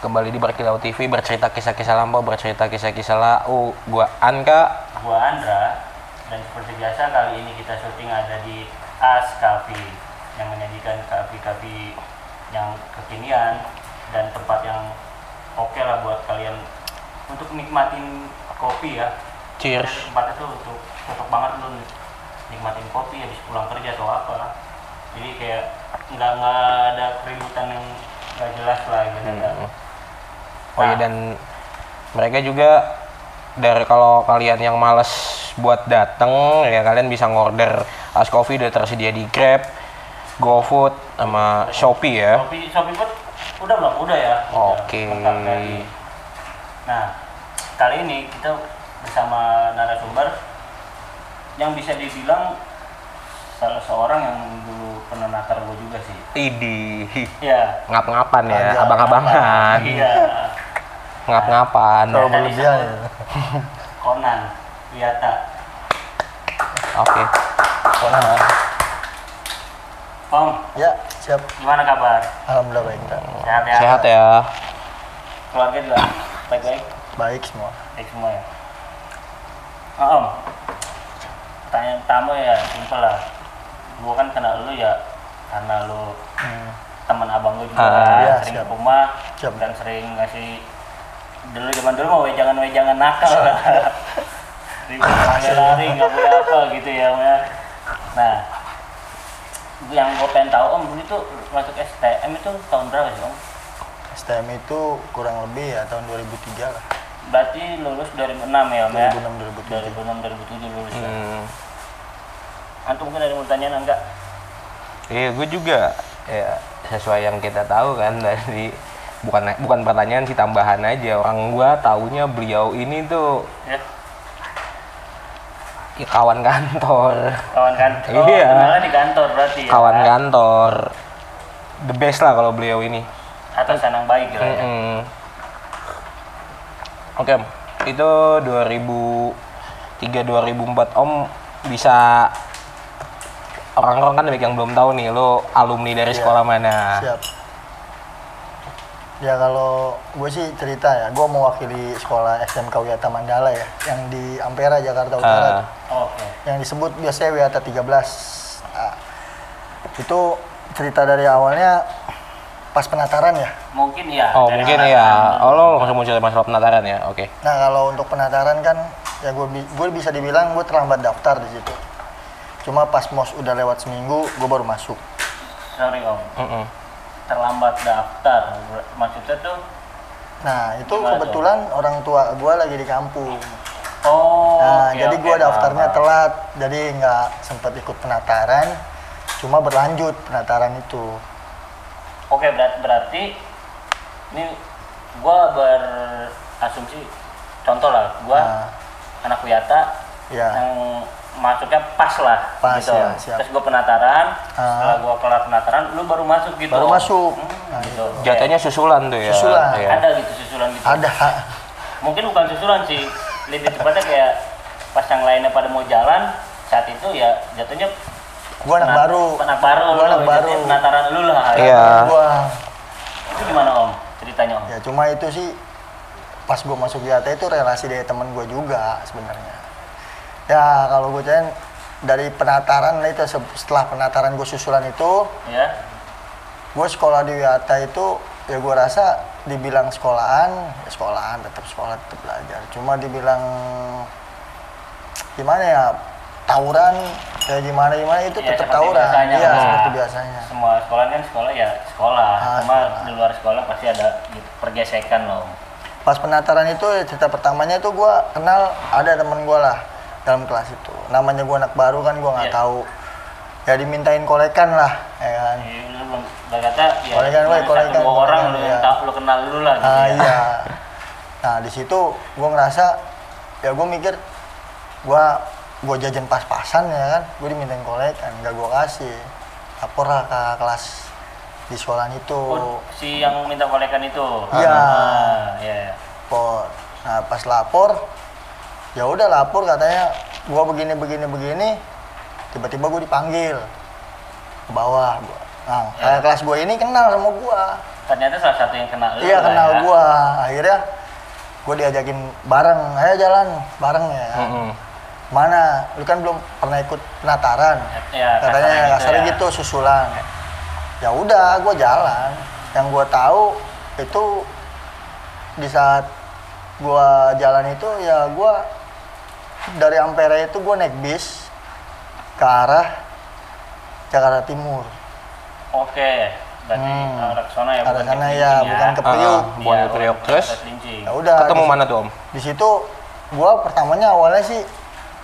kembali di Berkilau TV, bercerita kisah-kisah lampau, bercerita kisah-kisah lau. Gua Anka. Gua Andra. Dan seperti biasa kali ini kita syuting ada di As Cafe yang menyajikan kafe-kafe yang kekinian dan tempat yang oke lah buat kalian untuk nikmatin kopi ya. Cheers. Dan tempatnya tuh untuk cocok banget lu nikmatin kopi habis pulang kerja atau apa. Jadi kayak nggak ada keributan yang nggak jelas lah gitu. Oh iya, dan mereka juga dari kalau kalian yang males buat dateng ya kalian bisa ngorder As Coffee, udah tersedia di Grab, GoFood sama Shopee ya. Shopee Food udah belum? Udah ya. Oke. Nah, kali ini kita bersama narasumber yang bisa dibilang salah seorang yang dulu pernah nakar gue juga sih. Idi. Iya. Ngap-ngapan ya, abang-abangan. Iya. Ngap-ngapan. Kalau berlebihan ya. Conan, Wiyata. Oke. Konan. Om, Ya, siap. gimana kabar? Alhamdulillah baik, Kak. Sehat ya? Sehat ya. Keluarga juga baik-baik? Baik semua. Baik semua ya? Om, pertanyaan pertama ya simpel lah. Gue kan kenal lu ya karena lu teman abang gue juga ya, sering siap. ke rumah Siap. dan sering ngasih zaman dulu mau wejangan nakal lah. Lari nggak boleh apa gitu ya Om ya. Nah, yang gue pengen tahu Om, dulu itu masuk STM itu tahun berapa sih Om? STM itu kurang lebih ya tahun 2003 lah. Berarti lulus 2006 ya Om ya? 2006 2007. 2006 2007 lulus ya. Antum mungkin ada yang mau tanyain enggak? Iya, gue juga ya sesuai yang kita tahu kan dari bukan pertanyaan sih, tambahan aja. Orang gua taunya beliau ini tuh Ya. ya kawan kantor. Kawan kantor. Oh, Iya. kenalnya di kantor berarti ya. Kawan kantor. The best lah kalau beliau ini. Atasan yang baik gitu ya. Oke, Om. Itu 2003-2004 Om bisa, orang-orang kan banyak yang belum tahu nih, lo alumni dari Iya. sekolah mana? Siap. Ya kalau gue sih cerita ya, gue mewakili sekolah SMK Wiyata Mandala ya, yang di Ampera, Jakarta Utara. Oke. Yang disebut biasanya Wiyata 13. Nah, itu cerita dari awalnya pas penataran ya. Mungkin ya. Oh, dari mungkin mana- ya. Oh, lo langsung muncul masalah penataran ya? Oke. Nah kalau untuk penataran kan, ya gue bisa dibilang gue terlambat daftar di situ. Cuma pas mos udah lewat seminggu, gue baru masuk. Sorry Om. Terlambat daftar. Maksudnya tuh Nah itu Gimana kebetulan orang tua gue lagi di kampung. oh. Nah oke, jadi oke, gue daftarnya paham. telat, jadi nggak sempet ikut penataran. Cuma berlanjut penataran itu. Oke, berarti ini gua berasumsi contoh lah, gua Nah, anak Wiyata ya. yang masuknya pas lah Pas, gitu. ya, siap. Terus gua penataran, setelah gua kelar penataran, lu baru masuk gitu. Baru masuk. Nah, Gitu. Jatuhnya susulan tuh ya? Susulan. Iya. Ada gitu susulan gitu. Ada. Mungkin bukan susulan sih, lebih tepatnya kayak pas yang lainnya pada mau jalan, saat itu ya jatuhnya Gue anak baru. Anak baru. Gua anak lu, baru. jatuhnya penataran lu lah. Iya. Gua. Itu gimana Om? Ceritanya Om? Ya cuma itu sih pas gue masuk Wiyata itu relasi dari temen gue juga sebenarnya. Ya kalau gue ceritain dari penataran lah itu, setelah penataran gue susulan itu, Ya. gue sekolah di Wiyata itu ya gue rasa dibilang sekolahan, ya sekolahan tetap sekolah tetap belajar. Cuma dibilang gimana ya, tawuran ya gimana itu Ya, tetap seperti tawuran. biasanya, Iya Om. seperti biasanya. Semua sekolah kan sekolah ya sekolah, cuma sekolah. di luar sekolah pasti ada pergesekan loh. Pas penataran itu ya, cerita pertamanya itu gue kenal ada temen gue lah dalam kelas itu. Namanya gue anak baru kan gue nggak Iya. tahu. Ya dimintain kolekan lah, ya kan. Lu belum kata ya Kolekan, cuma woy, kolekan, satu dua orang kolekan, lu iya. yang tahu lu kenal dulu lah gitu Ah ya. iya. Nah di situ gue ngerasa ya gue mikir gue jajan pas-pasan ya kan. Gue dimintain kolekan, nggak gue kasih. Lapor lah ke kelas di sekolah itu. Oh, si yang minta kolekan itu. Iya. Iya. Lapor. Nah pas lapor, ya udah lapor katanya gue begini. Tiba-tiba gue dipanggil ke bawah. Nah, Ya. kelas gue ini kenal sama gue. ternyata salah satu yang kenal lu Iya, lah kenal ya. gua. Akhirnya gua diajakin bareng, ayo jalan bareng ya. Mana? Lu kan belum pernah ikut penataran. Ya, Katanya kasarnya ya. gitu susulan. Ya udah, gua jalan. Yang gua tahu itu di saat gua jalan itu ya gua dari Ampera itu gua naik bis ke arah Jakarta Timur. Oke, berarti arah sana ya, Arah bukan sana ke ya, Cilincing bukan ke Priuk. bukan ke Priuk. Terus? Ya udah. Ketemu mana tuh Om? Di situ gua pertamanya awalnya sih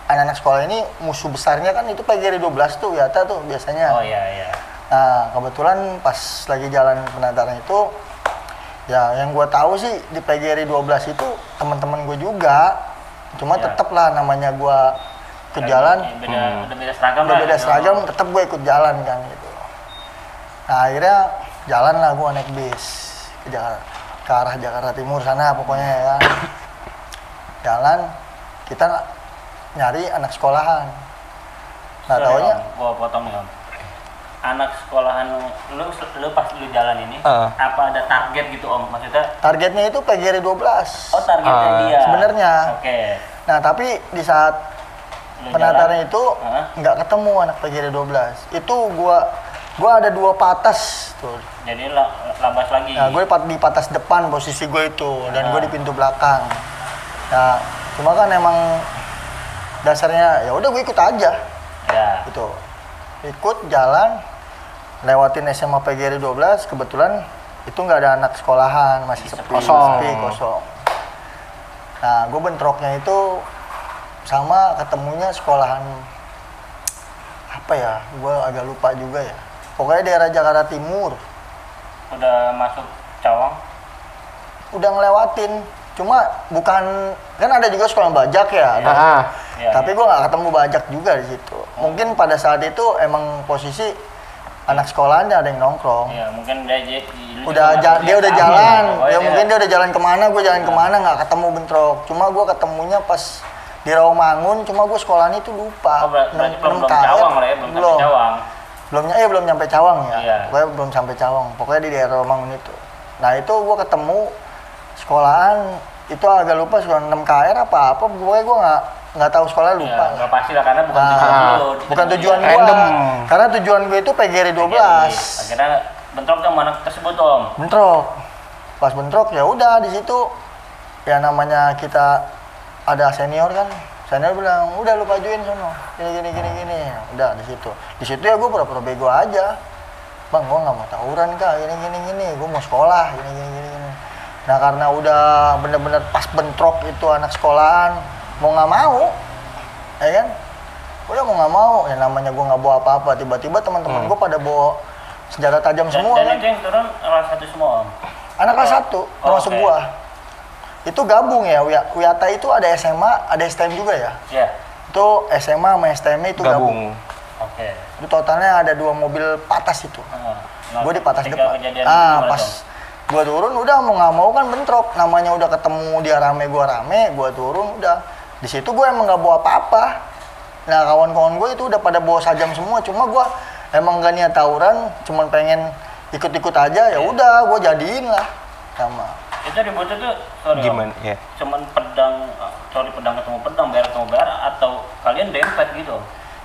anak-anak sekolah ini musuh besarnya kan itu PGRI 12 tuh Wiyata tuh biasanya. Oh iya. Nah, kebetulan pas lagi jalan penataran itu ya yang gua tahu sih di PGRI 12 itu teman-teman gue juga. Cuma Ya. tetep lah namanya gua ke jalan Udah beda seragam udah lah. beda gitu. seragam tetep gue ikut jalan kan gitu. Nah, akhirnya jalan lah gua naik bis ke arah Jakarta Timur sana pokoknya ya kan. Jalan kita nyari anak sekolahan. Nah, Sorry, taunya Om, gua potong nih Om. Anak sekolahan lu pas lu jalan ini apa ada target gitu Om? Maksudnya targetnya itu PGRI 12. oh targetnya dia. Sebenarnya. Oke. Nah, tapi di saat Lu penataran jalan, itu nggak ketemu anak PGRI 12. Itu gua ada 2 patas tuh. jadi labas lagi. Nah, gue di patas depan posisi gue itu dan gue di pintu belakang. Nah, cuma kan emang dasarnya ya udah gue ikut aja. Ya. Gitu. Ikut jalan lewatin SMA PGRI 12, kebetulan itu nggak ada anak sekolahan, masih sepi, kosong. kosong. Nah, gue bentroknya itu sama ketemunya sekolahan apa ya, gue agak lupa juga ya. Pokoknya daerah Jakarta Timur. Udah masuk Cawang. Udah ngelewatin, cuma bukan, kan ada juga sekolah bajak ya, ada. Ya, Tapi gue nggak ketemu bajak juga di situ. Mungkin pada saat itu emang posisi anak sekolahannya ada yang nongkrong. Ya, mungkin dia Dia udah jalan, ya mungkin dia udah jalan kemana, gue jalan kemana, nggak ketemu bentrok. Cuma gue ketemunya pas di Rawamangun, cuma gue sekolahan itu lupa. Oh, berarti belum KR, Cawang lah ya, belum sampai Cawang. belum nyampe Cawang ya. Iya. Pokoknya belum sampai Cawang. Pokoknya di daerah Rawamangun itu. Nah itu gue ketemu sekolahan itu agak lupa sekolah 6 KR apa. Pokoknya gue nggak tahu sekolah lupa. Ya, nggak pasti lah karena bukan tujuan lu. Bukan tujuan gue. Random. Karena tujuan gue itu PGRI 12. Akhirnya bentrok sama anak tersebut Om. Bentrok. Pas bentrok ya udah di situ ya namanya kita ada senior kan. Senior bilang, "Udah lu pajuin sono. Gini. Udah di situ. Di situ ya gue pura-pura bego aja. Bang, gua nggak mau tawuran Kak. Gini. Gue mau sekolah. Gini. Nah, karena udah bener-bener pas bentrok itu anak sekolahan mau nggak mau, ya kan? Udah mau nggak mau, ya namanya gue nggak bawa apa-apa. Tiba-tiba teman-teman gue pada bawa senjata tajam semua Dan kan. itu yang turun kelas 1 semua Om. Anak kelas 1, termasuk oke. gua. Itu gabung ya, Wiyata itu ada SMA, ada STM juga ya. Iya. Itu SMA sama STM itu gabung. Oke. Itu totalnya ada 2 mobil patas itu. Nah, Gue di patas ketika depan. kejadian itu gimana, Pas Om? gua turun udah mau nggak mau kan bentrok. Namanya udah ketemu dia rame, gua rame, gua turun udah. Di situ gue emang nggak bawa apa-apa. Nah kawan-kawan gue itu udah pada bawa sajam semua. Cuma gue emang gak niat tawuran, cuman pengen ikut-ikut aja. Ya udah, gue jadiin lah sama. Itu ributnya tuh sorry, Gimana? Om. Ya. Cuman pedang ketemu pedang, bayar ketemu bayar, atau kalian dempet gitu?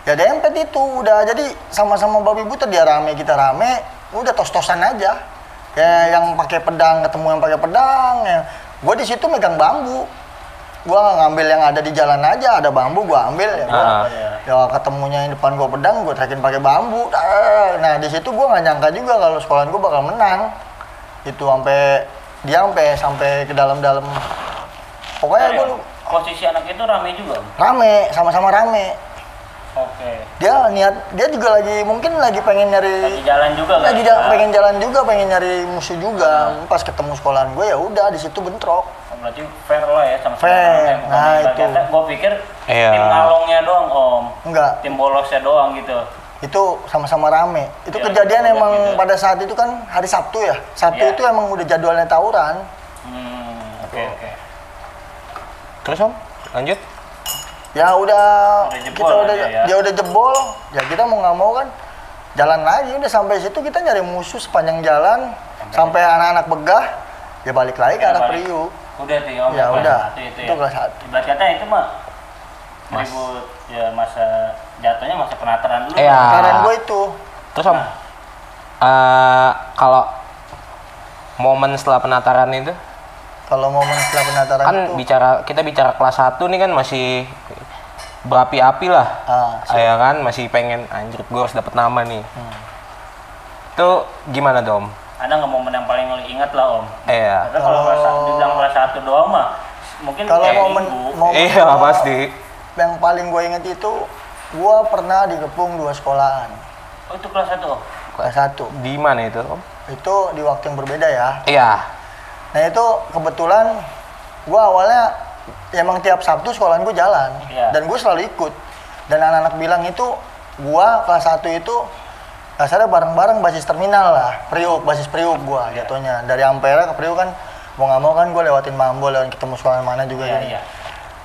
Ya dempet itu udah, jadi sama-sama babi buta, dia rame kita rame, udah tos-tosan aja. Kayak yang pakai pedang ketemu yang pakai pedang. Ya. Gue di situ megang bambu. Gue ngambil yang ada di jalan aja, ada bambu gue ambil ya. Ya ketemunya yang depan gue pedang, gue teriakin pakai bambu. Nah di situ gue nggak nyangka juga kalau sekolahan gue bakal menang. Itu sampai ke dalam-dalam. Pokoknya gue posisi anak itu rame juga. rame, sama-sama rame. Oke. Dia juga mungkin lagi pengen nyari. Lagi jalan juga kan? Pengen jalan juga, pengen nyari musuh juga. Pas ketemu sekolahan gue ya udah di situ bentrok. Berarti fair lah ya sama Fair. Nah, itu. Gue pikir Iya. tim ngalongnya doang Om. Enggak. Tim bolosnya doang gitu. Itu sama-sama rame. Itu Ya, kejadian betul, emang gitu. pada saat itu kan hari Sabtu ya. Sabtu Ya. itu emang udah jadwalnya tawuran. Oke. Terus Om, lanjut. Ya udah Udah jebol kita udah aja ya. dia udah jebol. Ya kita mau nggak mau kan jalan lagi, udah sampai situ kita nyari musuh sepanjang jalan sampai anak-anak begah, ya balik lagi ke arah Priuk. Udah tuh ya, Ya udah, itu itu kelas 1. Ibarat kata itu mah ribut ya masa jatuhnya masa penataran dulu. Iya. Karena gue itu. Terus Om, kalau momen setelah penataran itu Kalau momen setelah penataran kan itu, kita bicara kelas 1 nih kan masih berapi-api lah. Ya kan masih pengen anjir gue harus dapet nama nih. Itu gimana tuh Om? Ada nggak momen yang paling lo ingat lah Om? Iya. Karena kalau dibilang kelas 1 doang mah mungkin kalau kayak momen ibu. Iya pasti. yang paling gue inget itu, gue pernah dikepung 2 sekolahan. Oh itu kelas 1 Om? Kelas 1. Di mana itu Om? Itu di waktu yang berbeda ya. Iya. Nah itu kebetulan gue awalnya emang tiap Sabtu sekolahan gue jalan. Iya. Dan gue selalu ikut. Dan anak-anak bilang itu, gue kelas 1 itu kasarnya bareng-bareng basis terminal lah. Priuk, basis Priuk gue jatuhnya. Dari Ampera ke Priuk kan, mau nggak mau kan gue lewatin Mambo, lewatin ketemu sekolah mana juga gini. Iya.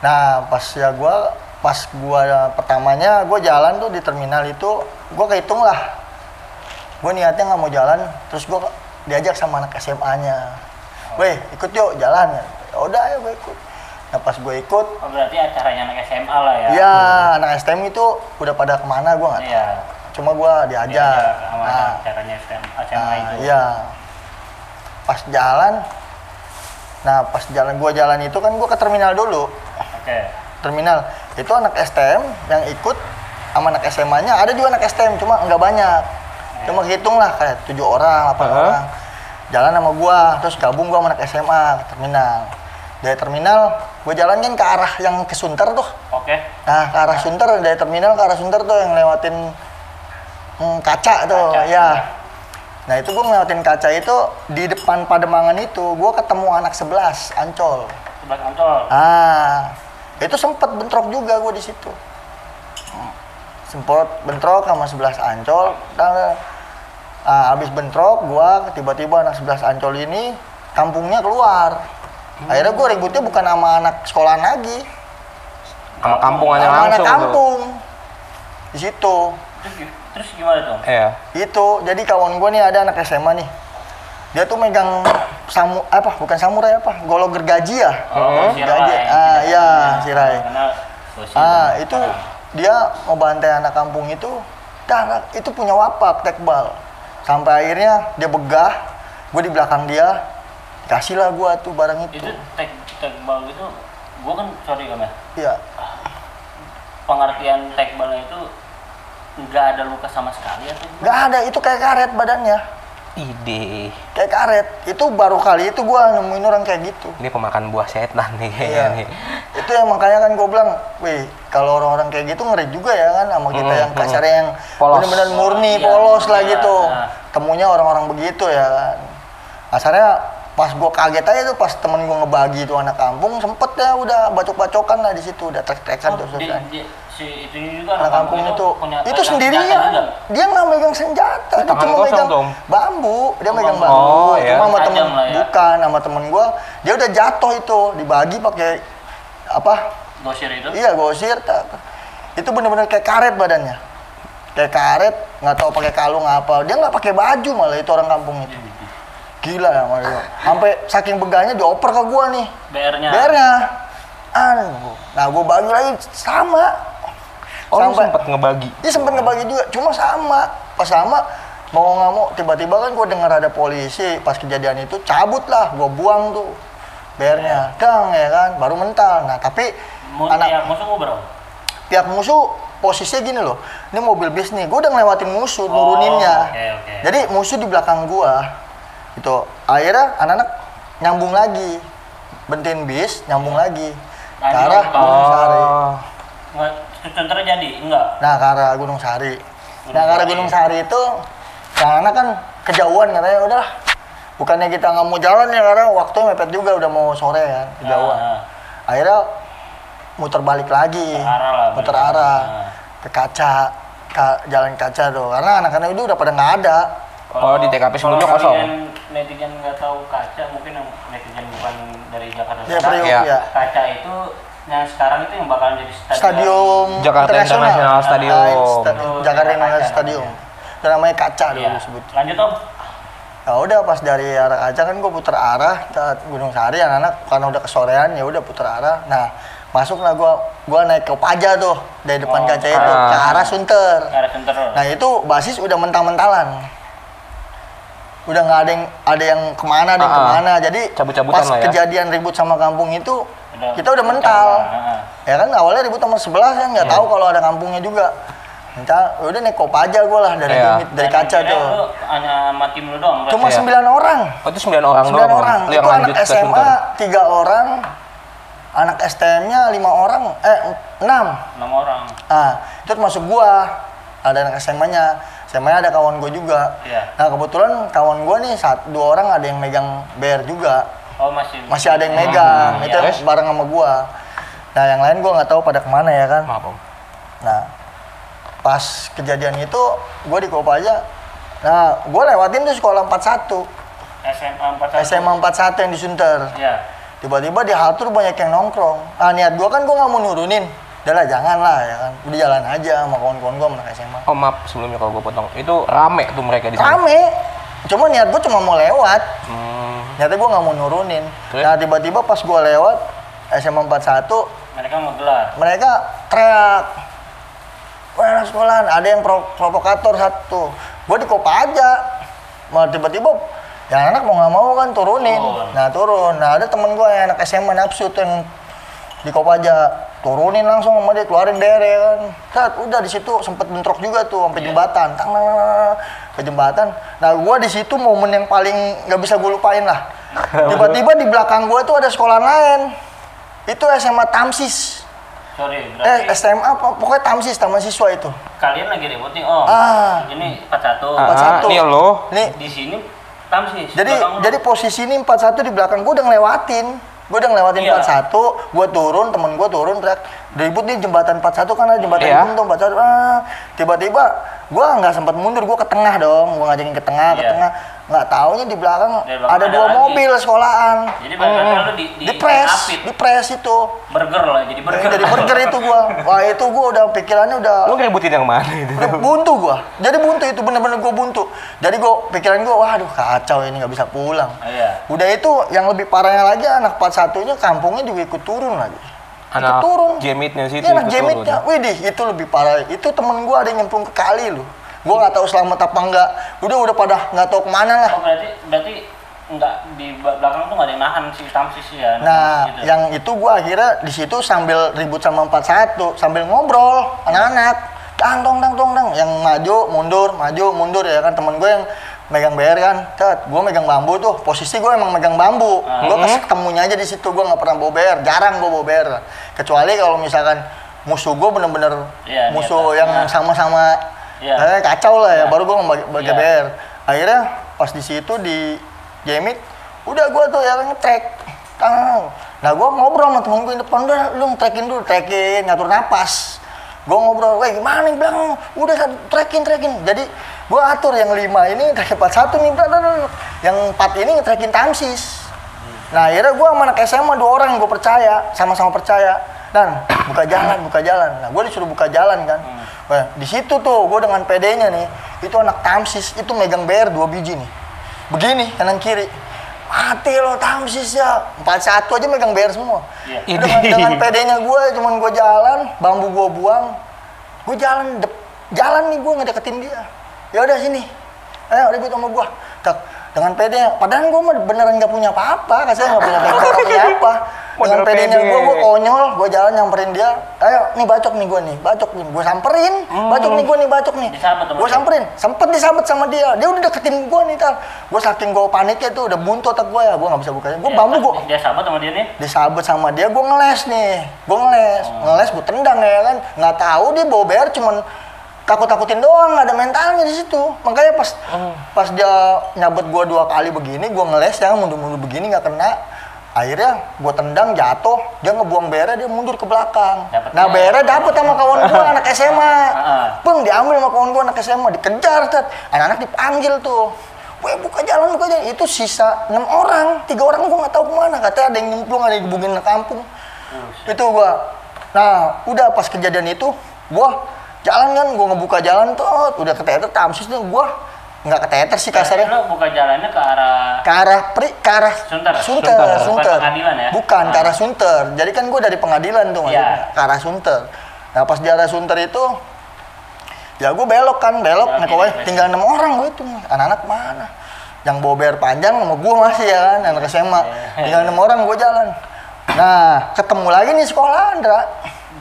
Nah pas gue pertamanya gue jalan tuh di terminal itu, gue kehitung lah. Gue niatnya nggak mau jalan, terus gue diajak sama anak SMA-nya. Weh, ikut yuk jalan. Ya udah ya gue ikut. Nah pas gue ikut, Oh berarti acaranya anak SMA lah ya? iya anak STM itu udah pada kemana gue nggak tahu. Iya. Cuma gue diajak. Sama Nah, acaranya SMA itu. iya. Pas jalan, pas gue jalan itu kan gue ke terminal dulu. Oke. Terminal itu anak STM yang ikut sama anak SMA-nya, ada juga anak STM cuma nggak banyak, cuma hitung lah kayak 7 orang 8 orang jalan sama gua, terus gabung gua sama anak SMA ke terminal. Dari terminal gua jalan kan ke arah yang ke Sunter tuh. Oke. Nah ke arah Sunter, dari terminal ke arah Sunter tuh yang lewatin kaca tuh. Kaca. Ya. Nah itu gua ngelewatin kaca itu, di depan Pademangan itu gua ketemu anak 11 Ancol. Sebelah Ancol. Itu sempat bentrok juga gue di situ. Sempat bentrok sama 11 Ancol. Dan habis bentrok, gue tiba-tiba anak 11 Ancol ini kampungnya keluar. Akhirnya gue ributnya bukan sama anak sekolahan lagi, Sama kampungannya sama langsung anak tuh. kampung. Di situ. Terus gimana tuh? Iya. Itu. Jadi kawan gue nih ada anak SMA nih. Dia tuh megang bukan samurai golok gergaji ya. Sirai. Iya, sirai. Karena Itu dia mau bantai anak kampung itu, itu punya wapak tekbal. Sampai akhirnya dia begah, gue di belakang dia, kasihlah gue tuh barang itu. Itu tekbal itu, gue kan sorry Om ya. Iya. Pengertian tekbalnya itu nggak ada luka sama sekali atau gimana? Nggak ada, itu kayak karet badannya. Ide. Kayak karet. Itu baru kali itu gue nemuin orang kayak gitu. Ini pemakan buah setan nih kayaknya Iya. nih. Itu yang makanya kan gue bilang, wih, kalau orang-orang kayak gitu ngeri juga ya kan sama kita yang kasarnya yang Polos. bener-bener murni, Iya, polos lah iya, gitu. nah. Temunya orang-orang begitu ya kan. Kasarnya pas gue kaget aja tuh pas temen gue ngebagi tuh anak kampung, sempet ya udah bacok-bacokan lah di situ, udah trek-trekan tuh selesai. Si itu juga Anak kampung itu punya itu pegang sendirian, senjata juga? dia nggak megang senjata, dia tangan cuma kosong megang dong. bambu, dia megang bambu. bambu. Oh, iya. Cuma sama temen Tajam lah ya. bukan sama temen gua, dia udah jatuh itu dibagi pakai apa? Gosir itu? Iya gosir, itu bener-bener kayak karet badannya, kayak karet, nggak tahu pakai kalung apa, dia nggak pakai baju malah itu orang kampung itu. Gila ya malah, sampai saking begahnya dioper ke gua nih. BR-nya. BR-nya. Nah, gua bagi lagi sama. Oh, lu sempet ngebagi? Dia sempet ngebagi juga, cuma sama. Pas sama, mau nggak mau, tiba-tiba kan gua dengar ada polisi. Pas kejadian itu, cabut lah, gua buang tuh BR-nya. Dang, ya kan, baru mental. Nah, tapi Pihak musuh gue berapa? pihak musuh posisinya gini loh, ini mobil bis nih, gua udah ngelewatin musuh, nuruninnya. Oke. Jadi musuh di belakang gua, itu akhirnya anak-anak nyambung lagi, bentin bis, nyambung lagi ke arah Gunung Sari. Nggak, contohnya jadi? Enggak? Nah, ke arah Gunung Sari. Nah, ke arah Gunung Sari itu, karena kan kejauhan katanya, udahlah. Bukannya kita nggak mau jalan ya, karena waktunya mepet juga, udah mau sore kan, kejauhan. Akhirnya muter balik lagi, Arah lah, muter balik. arah ke kaca, ke jalan kaca tuh. Karena anak-anak itu udah pada nggak ada. Oh, di TKP sebelumnya kalau kosong. kalian netizen nggak tahu kaca, mungkin yang netizen bukan dari Jakarta Ya, Selatan. Priuk, Iya. ya. Kaca itu yang sekarang itu yang bakalan jadi Stadium Jakarta International Stadium. Jakarta International Stadium. Itu namanya kaca dulu Iya. disebut. Lanjut Om. Ya udah pas dari arah kaca kan gue putar arah ke Gunung Sari, anak-anak karena udah kesorean ya udah putar arah. Nah masuklah gue naik ke Paja tuh dari depan kaca itu ke arah Sunter. Ke arah Sunter. Nah itu basis udah mental-mentalan, udah nggak ada yang kemana ada yang kemana. Jadi Cabut-cabutan pas lah ya. kejadian ribut sama kampung itu kita udah mental. mental. Ya kan awalnya ribut sama sebelah kan nggak tahu kalau ada kampungnya juga. Minta, udah naik Kopaja gue lah dari Iya. dari kaca Dan tuh. lu hanya sama tim lu doang. berarti? Cuma Iya. 9 orang. Oh itu 9 orang 9 doang. orang. Lu yang Itu lanjut anak ke SMA Sunter. 3 orang, anak STM-nya 5 orang, 6. 6 orang. Ah, itu termasuk gua. Ada anak SMA-nya. SMA-nya ada kawan gua juga. Iya. Nah, kebetulan kawan gua nih 2 orang ada yang megang BR juga. Oh Masih ada yang megang. Itu iya. bareng sama gua. Nah, yang lain gua nggak tahu pada kemana ya kan. Maaf Om. Nah, pas kejadian itu gua di Kopaja. Nah, gua lewatin tuh sekolah 41. SMA 41. SMA 41 yang di Sunter. Iya. Tiba-tiba di halte tuh banyak yang nongkrong. Ah, niat gua kan gua nggak mau nurunin. Udah lah, jangan lah ya kan. Udah jalan aja sama kawan-kawan gua sama anak SMA. Oh maaf sebelumnya kalau gue potong. Itu rame tuh mereka di sana. Rame. Cuma niat gua cuma mau lewat. Hmm. Niatnya gua nggak mau nurunin. Terus? Nah, tiba-tiba pas gua lewat SMA 41, Mereka mau gelar. mereka teriak. Wah, anak sekolahan, ada yang provokator satu. Gua di Kopaja. Malah tiba-tiba ya anak mau nggak mau kan turunin. Turun. Nah, turun. Nah, ada temen gua yang anak SMA nafsu tuh yang di Kopaja. Turunin langsung sama dia, keluarin bere kan. Tat, udah di situ sempet bentrok juga tuh sampai jembatan. Tang, ke jembatan. Nah, gua di situ momen yang paling nggak bisa gua lupain lah. Tiba-tiba di belakang gua tuh ada sekolahan lain. Itu SMA Tamsis. Sorry, berarti SMA apa? Pokoknya Tamsis, taman siswa itu. kalian lagi ribut nih Om. Ah. Ini 41. Satu. Nih lo. Nih, Di sini Tamsis. jadi belakang lu. jadi posisi ini 41 di belakang gua udah ngelewatin. Gua udah ngelewatin Iya. 41, gua turun, temen gua turun teriak, ribut di jembatan 41 kan ada jembatan Iya. buntung 41. Tiba-tiba gua nggak sempat mundur, gua ke tengah dong, gua ngajakin ke tengah, ke Iya. tengah. Nggak taunya di belakang Di belakang ada ada 2 lagi. mobil sekolahan. Jadi bahkan lu Di press, apit. di press itu. Burger lah, jadi burger. Jadi burger itu gua. Wah, itu gua udah pikirannya udah Lo ngeributin yang mana itu? udah buntu gua. Jadi buntu itu bener-bener gua buntu. Jadi gua pikiran gua, waduh kacau ini nggak bisa pulang. Iya. Udah itu yang lebih parahnya lagi anak 41-nya kampungnya juga ikut turun lagi. Anak Ikut turun. jemitnya situ Iya, anak ikut jemitnya. turun. Widih, itu lebih parah. Itu temen gua ada yang nyemplung ke kali loh. Gua nggak tahu selamat apa enggak. Udah pada nggak tahu kemana lah. Oh berarti enggak di belakang tuh nggak ada yang nahan si Tamsis ya. Nah, gitu. yang itu gua akhirnya di situ sambil ribut sama 41, sambil ngobrol anak-anak. Tang yang maju mundur ya kan temen gue yang megang BR kan. Tet, gua megang bambu tuh. Posisi gua emang megang bambu. Gua ketemunya aja di situ, gua nggak pernah bawa BR, jarang gua bawa BR. Kecuali kalau misalkan musuh gua bener-bener Iya, musuh niatan. yang sama-sama Iya. kacau lah ya, Iya. baru gua bagi Iya. BR. Akhirnya pas di situ di Jemit, udah gua tuh yang nge-track. Nah, gua ngobrol sama temen gue di depan, udah lu nge-trackin dulu, trackin, ngatur napas. Gua ngobrol, weh gimana nih bilang, udah trackin. Jadi gua atur yang 5 ini track 41 nih, yang 4 ini nge-trackin Tamsis. Nah, akhirnya gua sama anak SMA 2 orang yang gua percaya, sama-sama percaya. Dan buka jalan. Nah, gua disuruh buka jalan kan. Wah, di situ tuh gua dengan PD-nya nih, itu anak Tamsis itu megang BR 2 biji nih. Begini kanan kiri. Mati lo Tamsis ya. 41 aja megang BR semua. Iya. Dengan PD-nya gue, cuman gue jalan, bambu gue buang, gue jalan nih gue ngedeketin dia. Ya udah sini, ayo ribut sama gue. Dengan PD-nya, padahal gue mah beneran nggak punya apa-apa, kasih nggak punya bengkel, nggak punya apa. Dengan Modal PD-nya PD. gue konyol, gue jalan nyamperin dia. Ayo, nih bacok nih, gue samperin, bacok nih. Disabet sama Gue dia? samperin, sempet disabet sama dia. Dia udah deketin gue nih, gue saking gue paniknya tuh udah buntu otak gue ya, gue nggak bisa bukanya. Gue bambu gue Dia sahabat sama dia nih. disabet sama dia, gue ngeles nih, gue tendang ya kan, nggak tahu dia bawa BR cuman takut-takutin doang, nggak ada mentalnya di situ. Makanya pas dia nyabet gue 2 kali begini, gue ngeles ya mundur-mundur begini nggak kena. Akhirnya gue tendang jatuh, dia ngebuang BR, dia mundur ke belakang. Dapetnya. Nah BR dapet sama kawan gue anak SMA, Heeh. diambil sama kawan gue anak SMA, dikejar, anak-anak dipanggil tuh. Weh buka jalan, itu sisa 6 orang, 3 orang gue nggak tahu kemana, katanya ada yang nyemplung, ada yang dibuangin ke kampung. Itu gue. Nah udah pas kejadian itu, gue Jalan kan, gue ngebuka jalan tuh, udah keteter tamsis tuh, gue nggak keteter sih kasarnya. Lo buka jalannya ke arah Ke arah Sunter. Sunter. Bukan pengadilan ya? Bukan, ke arah Sunter. Jadi kan gue dari pengadilan tuh, Iya. ke arah Sunter. Nah pas di arah Sunter itu, ya gue belok, nah kowe tinggal 6 orang gue tuh, anak-anak mana? Yang bawa bayar panjang sama gue masih ya kan, anak SMA. Tinggal 6 orang gue jalan. Nah, ketemu lagi nih sekolah Andra.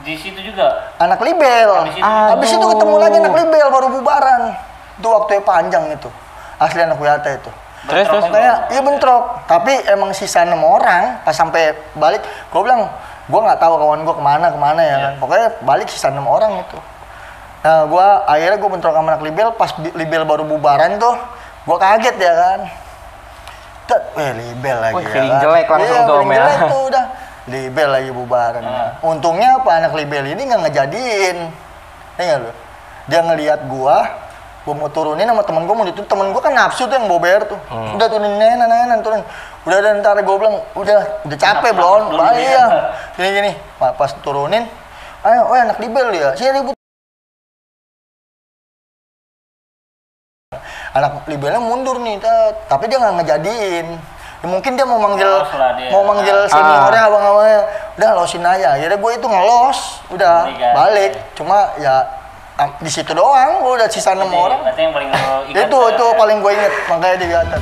Di situ juga. Anak libel. Habis itu ketemu lagi anak libel baru bubaran. Itu waktunya panjang itu. Asli anak Wiyata itu. Terus Makanya iya bentrok. Tapi emang sisa 6 orang pas sampai balik, gue bilang, gue nggak tahu kawan gue kemana ya kan. Pokoknya balik sisa 6 orang itu. Nah, akhirnya gue bentrok sama anak libel. Pas libel baru bubaran tuh, gue kaget ya kan. Libel lagi. Wih, ya feeling kan? jelek langsung Iya, tuh, feeling Mel. jelek tuh udah. Libel lagi bubaran. Untungnya apa anak libel ini nggak ngejadiin. Ya lu. Dia ngelihat gua mau turunin sama temen gua mau diturunin. Temen gua kan nafsu tuh yang bawa bayar tuh. Udah turunin nenan turun. Udah ntar gua bilang udah capek belum. Iya. Gini. Pas turunin, ayo anak libel ya. Sini ribut. Anak libelnya mundur nih, tapi dia nggak ngejadiin. Ya, mungkin dia mau manggil seniornya, abang-abangnya. Udah losin aja. Akhirnya gue itu ngelos, udah balik. Cuma ya di situ doang, gue udah sisa 6 orang. Berarti yang paling lo ingat Itu paling gue inget, makanya di atas.